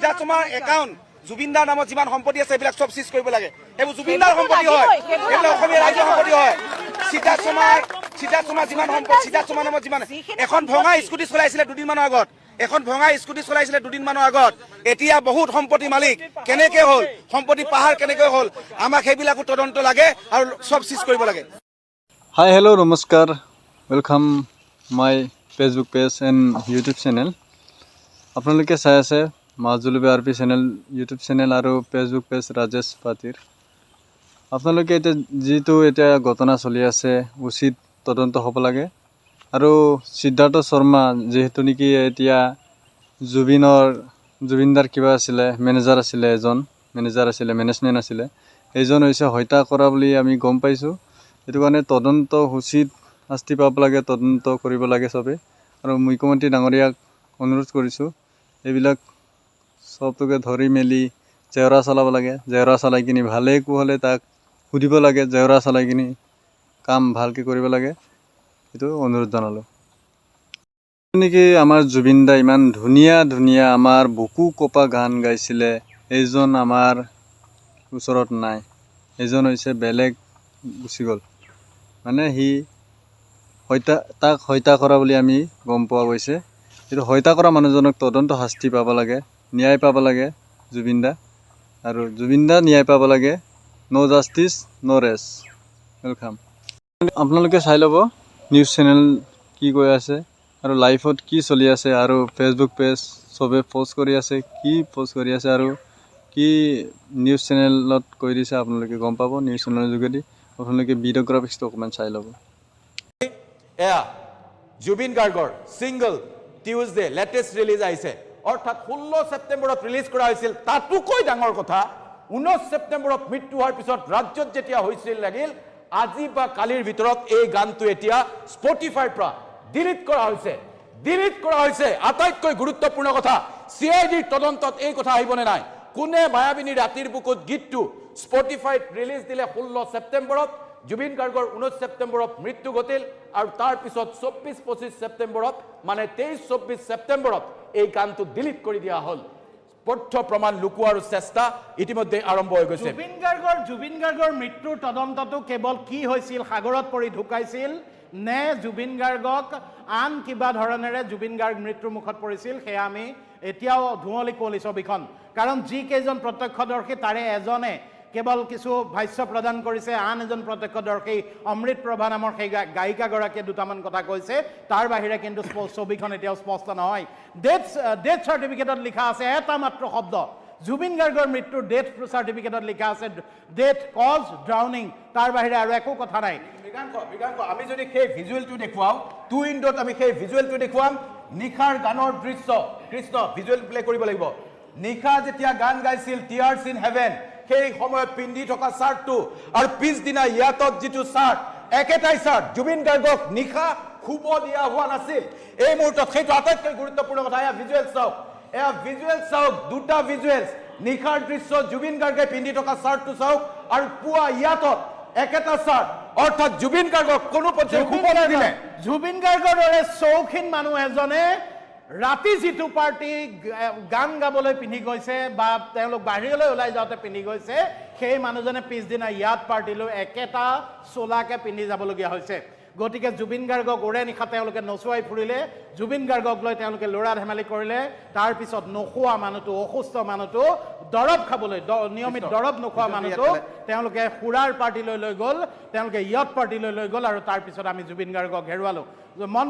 সিদ্ধাৰ্থ শৰ্মাৰ একাউণ্ট জুবিন দাৰ নামত যিমান সম্পত্তি আছে এইবিলাক চব চিজ কৰিব লাগে। এইবোৰ জুবিন দাৰ সম্পত্তি হয়, এইবিলাক অসমীয়া ৰাইজৰ সম্পত্তি হয়। সিদ্ধাৰ্থ শৰ্মাৰ যিমান সম্পত্তি, সিদ্ধাৰ্থ শৰ্মাৰ নামত যিমান এখন ভঙা স্কুটি চলাইছিলে দুদিনমানৰ আগত, এতিয়া বহুত সম্পত্তি মালিক কেনেকে হ'ল, সম্পত্তি পাহাৰ কেনেকৈ হ'ল, আমাক সেইবিলাকো তদন্ত লাগে আৰু চব চিজ কৰিব লাগে। হাই হেল্ল' নমস্কাৰ, welcome my Facebook page and YouTube channel. আপোনালোকে চাই আছে Majuli BRP channel, YouTube channel আৰু ফেচবুক পেজ ৰাজেশ পাতিৰ। আপোনালোকে এতিয়া ঘটনা চলি আছে, উচিত তদন্ত হ'ব লাগে। আৰু সিদ্ধাৰ্থ শৰ্মা যিহেতু নেকি এতিয়া জুবিনদাৰ কিবা আছিলে, মেনেজমেণ্ট আছিলে, এইজন হৈছে হত্যা কৰা বুলি আমি গম পাইছোঁ। সেইটো কাৰণে তদন্ত উচিত শাস্তি পাব লাগে, তদন্ত কৰিব লাগে চবে। আৰু মুখ্যমন্ত্ৰী ডাঙৰীয়াক অনুৰোধ কৰিছোঁ, এইবিলাক চবটোকে ধৰি মেলি জেওৰা চলাব লাগে। জেওৰা চলাই কিনি ভালে কুশলে তাক সুধিব লাগে, জেওৰা চলাই কিনি কাম ভালকৈ কৰিব লাগে, সেইটো অনুৰোধ জনালোঁ। নেকি আমাৰ জুবিন দা ইমান ধুনীয়া আমাৰ বুকু কপা গান গাইছিলে, এইজন আমাৰ ওচৰত নাই। এইজন হৈছে বেলেগ গুচি গ'ল, মানে তাক হত্যা কৰা বুলি আমি গম পোৱা গৈছে। কিন্তু হত্যা কৰা মানুহজনক তদন্ত শাস্তি পাব লাগে, ন্যায় পাব লাগে জুবিন দা, আৰু জুবিন দা ন্যায় পাব লাগে। ন' জাষ্টিছ ন' ৰেষ্ট। ৱেলকাম। আপোনালোকে চাই ল'ব নিউজ চেনেল কি কৈ আছে আৰু লাইফত কি চলি আছে, আৰু ফেচবুক পেজ চবে পষ্ট কৰি আছে, আৰু কি নিউজ চেনেলত কৈ দিছে আপোনালোকে গম পাব নিউজ চেনেলৰ যোগেদি। আপোনালোকে ভিডিঅ'গ্ৰাফিক্সটো অকণমান চাই ল'ব। এয়া জুবিন গাৰ্গৰ ছিংগল টিউজডে লেটেষ্ট ৰিলিজ আহিছে, অৰ্থাৎ 16 ছেপ্টেম্বৰত ৰিলিজ কৰা হৈছিল। তাতোকৈ ডাঙৰ কথা, 19 ছেপ্টেম্বৰত মৃত্যু হোৱাৰ পিছত ৰাজ্যত যেতিয়া হৈছিল লাগিল, আজি বা কালিৰ ভিতৰত এই গানটো এতিয়া স্পটিফাইৰ পৰা ডিলিট কৰা হৈছে। আটাইতকৈ গুৰুত্বপূৰ্ণ কথা, CIDৰ তদন্তত এই কথা আহিবনে নাই, কোনে মায়াবিনী ৰাতিৰ বুকুত গীতটো স্পটিফাইত ৰিলিজ দিলে 16 ছেপ্টেম্বৰত, জুবিন গাৰ্গৰ 19 ছেপ্টেম্বৰত মৃত্যু ঘটিল, আৰু তাৰ পিছত 24-25 ছেপ্টেম্বৰত, মানে 23-24 ছেপ্টেম্বৰত এই গানটো ডিলিট কৰি দিয়া হ'ল। তথ্য প্ৰমাণ লুকুৱাৰ চেষ্টা ইতিমধ্যে আৰম্ভ হৈ গৈছে। জুবিন গাৰ্গৰ মৃত্যুৰ তদন্তটো কেৱল কি হৈছিল, সাগৰত পৰি ঢুকাইছিল নে জুবিন গাৰ্গক আন কিবা ধৰণেৰে জুবিন গাৰ্গ মৃত্যুৰ মুখত পৰিছিল, সেয়া আমি এতিয়াও ধুঁৱলি কুঁৱলী ছবিখন। কাৰণ যিকেইজন প্ৰত্যক্ষদৰ্শী তাৰে এজনে কেৱল কিছু ভাষ্য প্ৰদান কৰিছে, আন এজন প্ৰত্যক্ষদৰ্শী অমৃত প্ৰভা নামৰ সেই গায়িকাগৰাকীয়ে দুটামান কথা কৈছে, তাৰ বাহিৰে কিন্তু ছবিখন এতিয়াও স্পষ্ট নহয়। ডেথ চাৰ্টিফিকেটত লিখা আছে এটা মাত্ৰ শব্দ, জুবিন গাৰ্গৰ মৃত্যুৰ ডেথ চাৰ্টিফিকেটত লিখা আছে ডেথ কজ ড্ৰাউনিং, তাৰ বাহিৰে আৰু একো কথা নাই। আমি যদি সেই ভিজুৱেলটো দেখুৱাওঁ, 2 ইণ্ডত আমি সেই ভিজুৱেলটো দেখুৱাম, নিশাৰ গানৰ দৃশ্য, কৃষ্ণ ভিজুৱেল প্লে কৰিব লাগিব। নিশা যেতিয়া গান গাইছিল টিয়াৰ্ছ ইন হেভেন, সেই সময়ত পিন্ধি থকা চাৰ্টটো আৰু পিছদিনা ইয়াতত যিটো চাৰ্ট, একেটাই চাৰ্ট, জুবিন গাৰ্গক নিশা শুব দিয়া হোৱা নাছিল। এই মুহূৰ্তত সেইটো আটাইতকৈ গুৰুত্বপূৰ্ণ কথা। এয়া ভিজুৱেল চাওক, দুটা ভিজুৱেলছ, নিশাৰ দৃশ্য, জুবিন গাৰ্গে পিন্ধি থকা চাৰ্টটো চাওক, আৰু পুৱা ইয়াতত একেটা চাৰ্ট, অৰ্থাৎ জুবিন গাৰ্গক কোনো পধ্যে শুব নিদিলে। জুবিন গাৰ্গৰ দৰে চৌখিন মানুহ এজনে ৰাতি যিটো পাৰ্টি গান গাবলৈ পিন্ধি গৈছে বা তেওঁলোক বাহিৰলৈ ওলাই যাওঁতে পিন্ধি গৈছে, সেই মানুহজনে পিছদিনা ইয়াত পাৰ্টিলৈ একেটা চোলাকে পিন্ধি যাবলগীয়া হৈছে। গতিকে জুবিন গাৰ্গক ওৰে নিশা তেওঁলোকে নচুৱাই ফুৰিলে, জুবিন গাৰ্গক লৈ তেওঁলোকে ল'ৰা ধেমালি কৰিলে, তাৰপিছত নোখোৱা মানুহটো, অসুস্থ মানুহটো, দৰৱ খাবলৈ নিয়মিত দৰৱ নোখোৱা মানুহটো তেওঁলোকে সুৰাৰ পাৰ্টিলৈ লৈ গ'ল, তেওঁলোকে ইয়ট পাৰ্টিলৈ লৈ গ'ল, আৰু তাৰপিছত আমি জুবিন গাৰ্গক হেৰুৱালোঁ। মন